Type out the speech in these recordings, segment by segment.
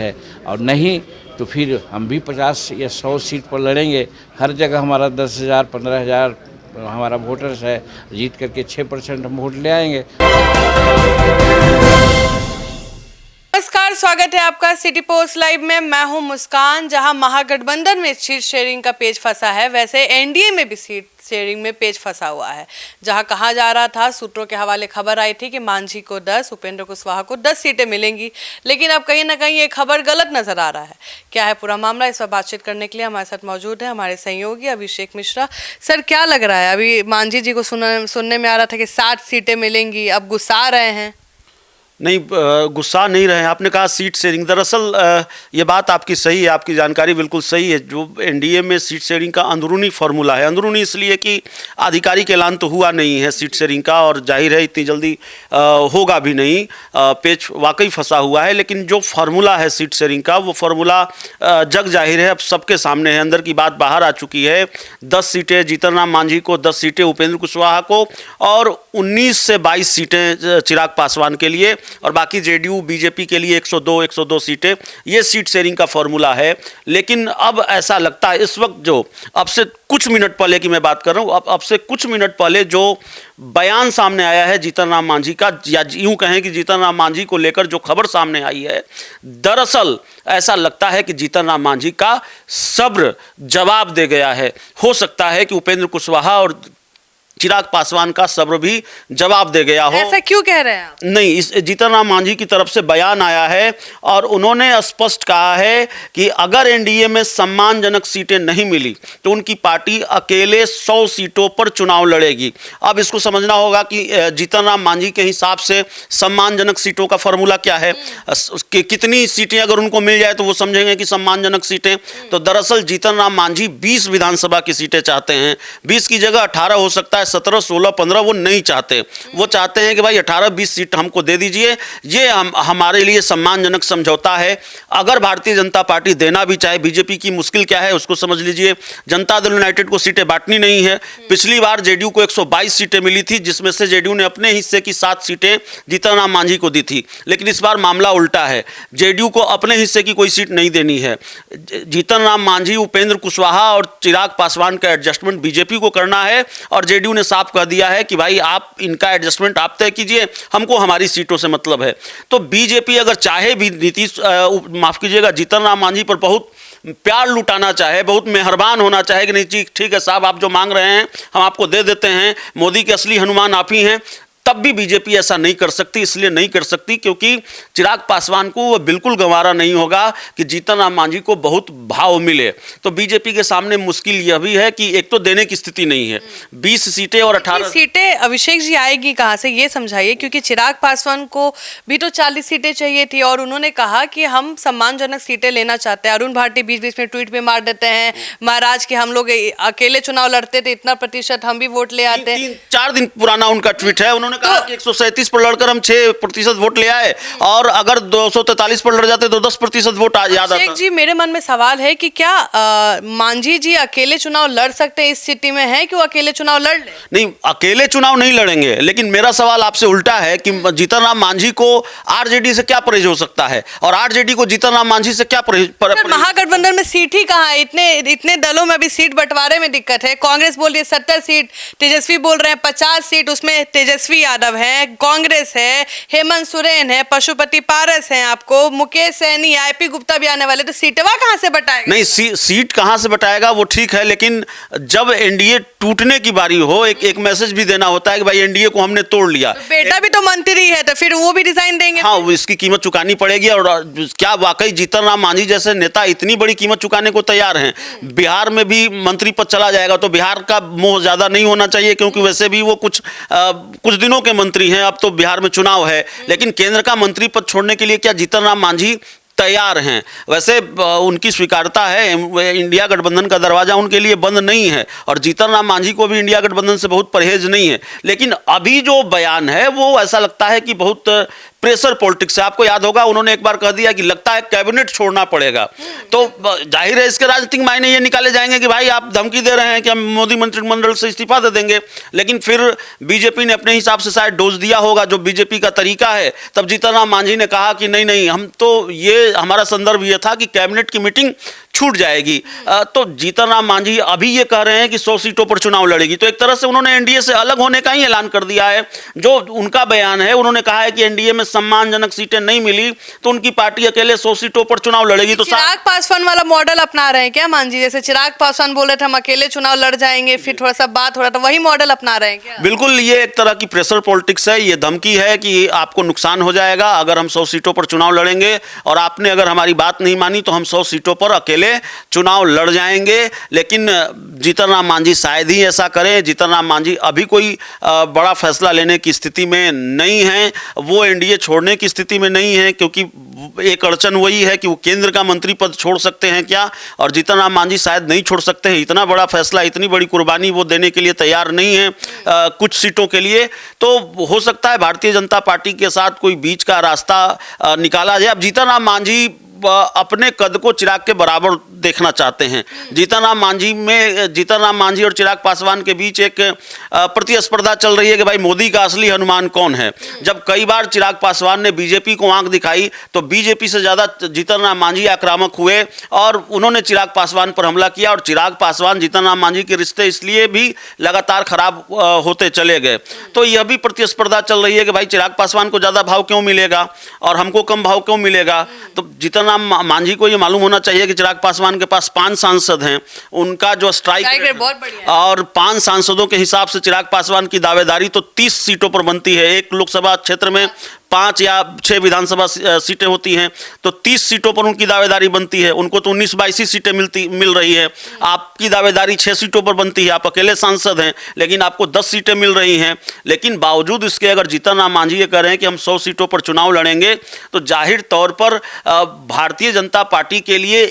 है। और नहीं तो फिर हम भी 50 या 100 सीट पर लड़ेंगे। हर जगह हमारा 10,000 15,000 हमारा वोटर्स है, जीत करके 6% हम वोट ले आएंगे। नमस्कार, स्वागत है आपका सिटी पोस्ट लाइव में। मैं हूं मुस्कान। जहां महागठबंधन में सीट शेयरिंग का पेच फंसा है, वैसे एनडीए में भी सीट शेयरिंग में पेच फंसा हुआ है। जहां कहा जा रहा था, सूत्रों के हवाले खबर आई थी कि मांझी को 10, उपेंद्र कुशवाहा को 10 सीटें मिलेंगी, लेकिन अब कहीं ना कहीं ये खबर गलत नजर आ रहा है। क्या है पूरा मामला, इस पर बातचीत करने के लिए हमारे साथ मौजूद है हमारे सहयोगी अभिषेक मिश्रा। सर, क्या लग रहा है? अभी मांझी जी को सुनने में आ रहा था कि 60 सीटें मिलेंगी, अब गुस्सा रहे हैं? नहीं, गुस्सा नहीं रहे हैं। आपने कहा सीट शेयरिंग, दरअसल ये बात आपकी सही है, आपकी जानकारी बिल्कुल सही है। जो एनडीए में सीट शेयरिंग का अंदरूनी फार्मूला है, अंदरूनी इसलिए कि आधिकारिक ऐलान तो हुआ नहीं है सीट शेयरिंग का, और जाहिर है इतनी जल्दी होगा भी नहीं। पेच वाकई फंसा हुआ है, लेकिन जो फार्मूला है सीट शेयरिंग का, वो फार्मूला जग जाहिर है, अब सबके सामने है। अंदर की बात बाहर आ चुकी है। 10 सीटें जीतन राम मांझी को, 10 सीटें उपेंद्र कुशवाहा को, और 19 से 22 सीटें चिराग पासवान के लिए, और बाकी जेडीयू बीजेपी के लिए 102 सीटें। ये सीट शेयरिंग का फॉर्मूला है। लेकिन अब ऐसा लगता है इस वक्त, जो अब से कुछ मिनट पहले की मैं बात कर रहा हूँ, अब से कुछ मिनट पहले जो बयान सामने आया है जीतन राम मांझी का, या यूं कहें कि जीतन राम मांझी को लेकर जो खबर सामने आई है, दरअसल ऐसा लगता है कि जीतन राम मांझी का सब्र जवाब दे गया है। हो सकता है कि उपेंद्र कुशवाहा और चिराग पासवान का सब्र भी जवाब दे गया हो। ऐसा क्यों कह रहे हैं आप? नहीं, इस जीतन राम मांझी की तरफ से बयान आया है और उन्होंने स्पष्ट कहा है कि अगर एनडीए में सम्मानजनक सीटें नहीं मिली तो उनकी पार्टी अकेले 100 सीटों पर चुनाव लड़ेगी। अब इसको समझना होगा कि जीतन राम मांझी के हिसाब से सम्मानजनक सीटों का फॉर्मूला क्या है, कि कितनी सीटें अगर उनको मिल जाए तो वो समझेंगे कि सम्मानजनक सीटें। तो दरअसल जीतन राम मांझी 20 विधानसभा की सीटें चाहते हैं। 20 की जगह 18 हो सकता है, 17, 16, 15 वो नहीं चाहते। वो चाहते हैं कि भाई 18-20 सीट हमको दे दीजिए, ये हमारे लिए सम्मानजनक समझौता है। अगर भारतीय जनता पार्टी देना भी चाहे, बीजेपी की मुश्किल क्या है उसको समझ लीजिए। जनता दल यूनाइटेड को सीटें बांटनी नहीं है। पिछली बार जेडीयू को 122 सीटें मिली थी, जिसमें से जेडीयू ने अपने हिस्से की 7 सीटें जीतन राम मांझी को दी थी। लेकिन इस बार मामला उल्टा है, जेडीयू को अपने हिस्से की कोई सीट नहीं देनी है। जीतन राम मांझी, उपेंद्र कुशवाहा और चिराग पासवान का एडजस्टमेंट बीजेपी को करना है, और जेडीयू ने साफ कह दिया है कि भाई आप इनका एडजस्टमेंट आप तय कीजिए, हमको हमारी सीटों से मतलब है। तो बीजेपी अगर चाहे भी नीतीश, माफ कीजिएगा, जीतन राम मांझी पर बहुत प्यार लुटाना चाहे, बहुत मेहरबान होना चाहे कि नहीं ठीक है साहब, आप जो मांग रहे हैं हम आपको दे देते हैं, मोदी के असली हनुमान आप ही हैं, तब भी बीजेपी ऐसा नहीं कर सकती। इसलिए नहीं कर सकती क्योंकि चिराग पासवान को वो बिल्कुल गंवारा नहीं होगा कि जीतन राम मांझी को बहुत भाव मिले। तो बीजेपी के सामने मुश्किल यह भी है कि एक तो देने की स्थिति नहीं है। 20 सीटें और 18 सीटें अभिषेक जी आएगी कहां से, ये समझाइए। क्योंकि चिराग पासवान को भी तो 40 सीटें चाहिए थी, और उन्होंने कहा कि हम सम्मानजनक सीटें लेना चाहते हैं। अरुण भाटी बीच बीच में ट्वीट में मार देते हैं महाराज कि हम लोग अकेले चुनाव लड़ते थे, इतना प्रतिशत हम भी वोट ले आते हैं। 4 दिन पुराना उनका ट्वीट है। उन्होंने कहा कि 137 पर लड़कर हम 6% वोट ले आए, और अगर 243 पर लड़ जाते तो 10% वोट याद आता। जी, मेरे मन में सवाल है कि क्या मांझी जी अकेले चुनाव लड़ सकते हैं? इस स्थिति में है कि वो अकेले चुनाव लड़ ले? नहीं, अकेले चुनाव नहीं लड़ेंगे, लेकिन मेरा सवाल आपसे उल्टा है कि जीतन राम मांझी को आरजेडी से क्या परहेज हो सकता है, और आरजेडी को जीतन राम मांझी से क्या परहेज? महागठबंधन में सीट ही कहाँ है? इतने दलों में भी सीट बंटवारे में दिक्कत है। कांग्रेस बोल रही है 70 सीट, तेजस्वी बोल रहे हैं 50 सीट, उसमें तेजस्वी यादव है, कांग्रेस है, हेमंत सोरेन है, पशुपति पारस है, आपको मुकेश सैनी, आईपी गुप्ता भी आने वाले। तो सीटवा कहां से बटाएगा? नहीं, सीट कहां से बटाएगा वो ठीक है, लेकिन जब एनडीए टूटने की बारी हो, एक मैसेज भी देना होता है कि भाई एनडीए को हमने तोड़ लिया। तो बेटा भी तो मंत्री है, तो फिर वो भी रिजाइन देंगे? हाँ, इसकी कीमत चुकानी पड़ेगी। और क्या वाकई जीतन राम मांझी जैसे नेता इतनी बड़ी कीमत चुकाने को तैयार हैं? बिहार में भी मंत्री पद चला जाएगा तो बिहार का मोह ज्यादा नहीं होना चाहिए, क्योंकि वैसे भी वो कुछ दिनों के मंत्री हैं। अब तो बिहार में चुनाव है, लेकिन केंद्र का मंत्री पद छोड़ने के लिए क्या जीतन राम मांझी तैयार हैं? वैसे उनकी स्वीकारता है, इंडिया गठबंधन का दरवाजा उनके लिए बंद नहीं है, और जीतन राम मांझी को भी इंडिया गठबंधन से बहुत परहेज नहीं है। लेकिन अभी जो बयान है वो ऐसा लगता है कि बहुत प्रेशर पॉलिटिक्स है। आपको याद होगा उन्होंने एक बार कह दिया कि लगता है कैबिनेट छोड़ना पड़ेगा, तो जाहिर है इसके राजनीतिक मायने ये निकाले जाएंगे कि भाई आप धमकी दे रहे हैं कि हम मोदी मंत्रिमंडल से इस्तीफा दे देंगे। लेकिन फिर बीजेपी ने अपने हिसाब से शायद डोज दिया होगा, जो बीजेपी का तरीका है। तब जीतन राम मांझी ने कहा कि नहीं नहीं, हम तो ये हमारा संदर्भ ये था कि कैबिनेट की मीटिंग छूट जाएगी। तो जीतन राम मांझी अभी ये कह रहे हैं कि 100 सीटों पर चुनाव लड़ेगी, तो एक तरह से उन्होंने एनडीए से अलग होने का ही ऐलान कर दिया है। जो उनका बयान है, उन्होंने कहा है कि एनडीए में सम्मानजनक सीटें नहीं मिली तो उनकी पार्टी अकेले 100 सीटों पर चुनाव लड़ेगी। तो चिराग पासवान वाला मॉडल अपना रहे हैं क्या मांझी? जैसे चिराग पासवान बोले थे हम अकेले चुनाव लड़ जाएंगे, फिर थोड़ा सा बात हो रहा था, वही मॉडल अपना रहे हैं क्या? बिल्कुल, ये एक तरह की प्रेशर पॉलिटिक्स है। ये धमकी है कि आपको नुकसान हो जाएगा अगर हम 100 सीटों पर चुनाव लड़ेंगे, और आपने अगर हमारी बात नहीं मानी तो हम 100 सीटों पर अकेले चुनाव लड़ जाएंगे। लेकिन जीतन राम मांझी शायद ही ऐसा करें। जीतन राम मांझी अभी कोई बड़ा फैसला लेने की स्थिति में नहीं है, वो एनडीए छोड़ने की स्थिति में नहीं है, क्योंकि एक अड़चन वही है कि वो केंद्र का मंत्री पद छोड़ सकते हैं क्या, और जीतन राम मांझी शायद नहीं छोड़ सकते हैं। इतना बड़ा फैसला, इतनी बड़ी कुर्बानी वो देने के लिए तैयार नहीं है कुछ सीटों के लिए। तो हो सकता है भारतीय जनता पार्टी के साथ कोई बीच का रास्ता निकाला जाए। अब जीतन राम मांझी अपने कद को चिराग के बराबर देखना चाहते हैं। जीतन राम मांझी और चिराग पासवान के बीच एक प्रतिस्पर्धा चल रही है कि भाई मोदी का असली हनुमान कौन है। जब कई बार चिराग पासवान ने बीजेपी को आंख दिखाई तो बीजेपी से ज्यादा जीतन राम मांझी आक्रामक हुए और उन्होंने चिराग पासवान पर हमला किया, और चिराग पासवान जीतन राम मांझी के रिश्ते इसलिए भी लगातार खराब होते चले गए। तो यह भी प्रतिस्पर्धा चल रही है कि भाई चिराग पासवान को ज्यादा भाव क्यों मिलेगा और हमको कम भाव क्यों मिलेगा। तो जीतन राम मांझी को ये मालूम होना चाहिए कि चिराग पासवान के पास 5 सांसद हैं, उनका जो स्ट्राइक रेट बहुत बढ़िया है, और 5 सांसदों के हिसाब से चिराग पासवान की दावेदारी तो 30 सीटों पर बनती है। एक लोकसभा क्षेत्र में 5 या 6 विधानसभा सीटें होती हैं, तो 30 सीटों पर उनकी दावेदारी बनती है। उनको तो 19-22 सीटें मिल रही है। आपकी दावेदारी 6 सीटों पर बनती है, आप अकेले सांसद हैं, लेकिन आपको 10 सीटें मिल रही हैं। लेकिन बावजूद इसके अगर जीतन राम मांझी ये कह रहे हैं कि हम 100 सीटों पर चुनाव लड़ेंगे, तो जाहिर तौर पर भारतीय जनता पार्टी के लिए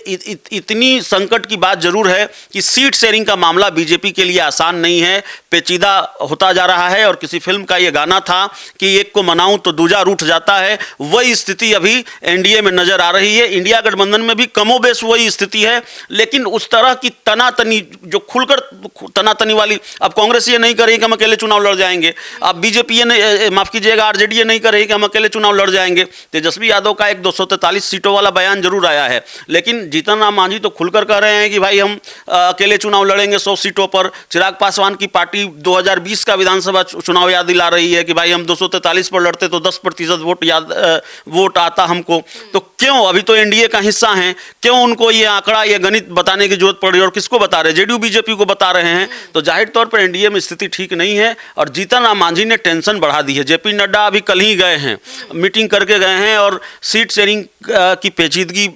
इतनी संकट की बात जरूर है कि सीट शेयरिंग का मामला बीजेपी के लिए आसान नहीं है, पेचीदा होता जा रहा है। और किसी फिल्म का ये गाना था कि एक को मनाऊं तो दूजा रूठ जाता है, वही स्थिति अभी एनडीए में नजर आ रही है। इंडिया गठबंधन में भी कमोबेश वही स्थिति है, लेकिन उस तरह की तनातनी, जो खुलकर तनातनी वाली, अब कांग्रेस ये नहीं कर रही कि हम अकेले चुनाव लड़ जाएंगे, अब बीजेपी ये नहीं, माफ कीजिएगा, आरजेडी ये नहीं कर रही कि हम अकेले चुनाव लड़ जाएंगे। तेजस्वी यादव का एक 243 सीटों वाला बयान जरूर आया है, लेकिन जीतन राम मांझी तो खुलकर कह रहे हैं कि भाई हम अकेले चुनाव लड़ेंगे 100 सीटों पर। चिराग पासवान की पार्टी 2020 का विधानसभा चुनाव याद दिला रही है कि भाई हम 243 पर लड़ते तो 10% वोट आता हमको। तो क्यों, अभी तो एनडीए का हिस्सा हैं, क्यों उनको ये आंकड़ा, ये गणित बताने की जरूरत पड़ रही है? और किसको बता रहे हैं? जेडीयू बीजेपी को बता रहे हैं। तो जाहिर तौर पर एनडीए में स्थिति ठीक नहीं है, और जीतन राम मांझी ने टेंशन बढ़ा दी है। जेपी नड्डा अभी कल ही गए हैं, मीटिंग करके गए हैं, और सीट शेयरिंग की पेचीदगी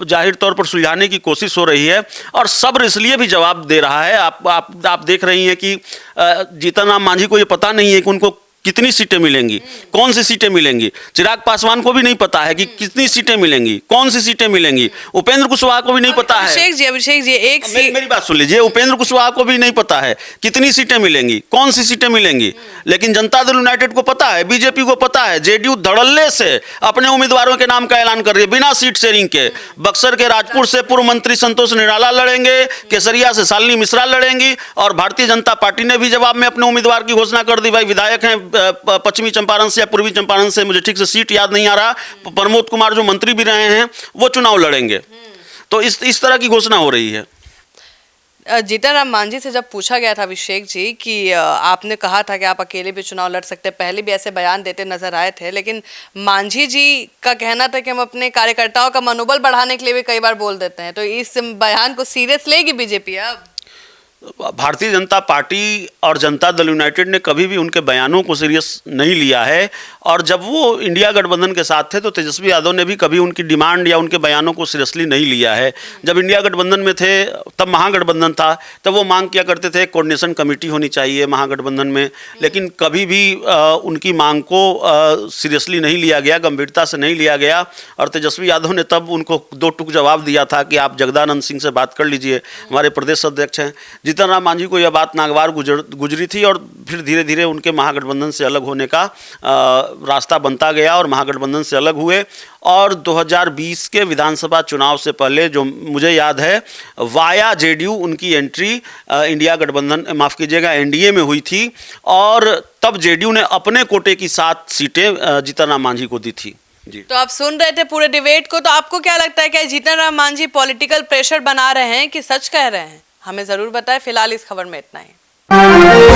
जाहिर तौर पर सुलझाने की कोशिश हो रही है। और सब्र इसलिए भी जवाब दे रहा है, आप देख रही हैं कि जीतन राम मांझी को ये पता नहीं है कि उनको कितनी सीटें मिलेंगी, कौन सी सीटें मिलेंगी। चिराग पासवान को भी नहीं पता है कि कितनी सीटें मिलेंगी, कौन सी सीटें मिलेंगी। उपेंद्र कुशवाहा को भी नहीं पता है। अभिषेक जी एक मेरी बात सुन लीजिए, उपेंद्र कुशवाहा को भी नहीं पता है कितनी सीटें मिलेंगी, कौन सी सीटें मिलेंगी। लेकिन जनता दल यूनाइटेड को पता है, बीजेपी को पता है। जेडीयू धड़ल्ले से अपने उम्मीदवारों के नाम का ऐलान कर रही है बिना सीट शेयरिंग के। बक्सर के राजपुर से पूर्व मंत्री संतोष निराला लड़ेंगे, केसरिया से शालिनी मिश्रा लड़ेंगी, और भारतीय जनता पार्टी ने भी जवाब में अपने उम्मीदवार की घोषणा कर दी। भाई विधायक हैं पश्चिमी चंपारण से या पूर्वी चंपारण से, मुझे ठीक से सीट याद नहीं आ रहा, प्रमोद कुमार जो मंत्री भी रहे हैं वो चुनाव लड़ेंगे। तो इस तरह की घोषणा हो रही है। जीतन राम मांझी से जब पूछा गया था अभिषेक जी कि आपने कहा था कि आप अकेले भी चुनाव लड़ सकते हैं, पहले भी ऐसे बयान देते नजर आए थे, लेकिन मांझी जी का कहना था कि हम अपने कार्यकर्ताओं का मनोबल बढ़ाने के लिए भी कई बार बोल देते हैं। तो इस बयान को सीरियस लेगी बीजेपी? अब भारतीय जनता पार्टी और जनता दल यूनाइटेड ने कभी भी उनके बयानों को सीरियस नहीं लिया है, और जब वो इंडिया गठबंधन के साथ थे तो तेजस्वी यादव ने भी कभी उनकी डिमांड या उनके बयानों को सीरियसली नहीं लिया है। जब इंडिया गठबंधन में थे, तब महागठबंधन था, तब वो मांग किया करते थे कोऑर्डिनेशन कमेटी होनी चाहिए महागठबंधन में, लेकिन कभी भी उनकी मांग को सीरियसली नहीं लिया गया, गंभीरता से नहीं लिया गया। और तेजस्वी यादव ने तब उनको 2 टूक जवाब दिया था कि आप जगदानंद सिंह से बात कर लीजिए, हमारे प्रदेश अध्यक्ष हैं। जीतन राम मांझी को यह बात नागवार गुजरी थी और फिर धीरे धीरे उनके महागठबंधन से अलग होने का रास्ता बनता गया और महागठबंधन से अलग हुए। और 2020 के विधानसभा चुनाव से पहले जो मुझे याद है, वाया जेडीयू उनकी एंट्री इंडिया गठबंधन, माफ़ कीजिएगा, एनडीए में हुई थी और तब जेडीयू ने अपने कोटे की 7 सीटें जीतन राम मांझी को दी थी। जी। तो आप सुन रहे थे पूरे डिबेट को, तो आपको क्या लगता है, क्या जीतन राम मांझी पॉलिटिकल प्रेशर बना रहे हैं कि सच कह रहे हैं? हमें जरूर बताएं। फिलहाल इस खबर में इतना ही।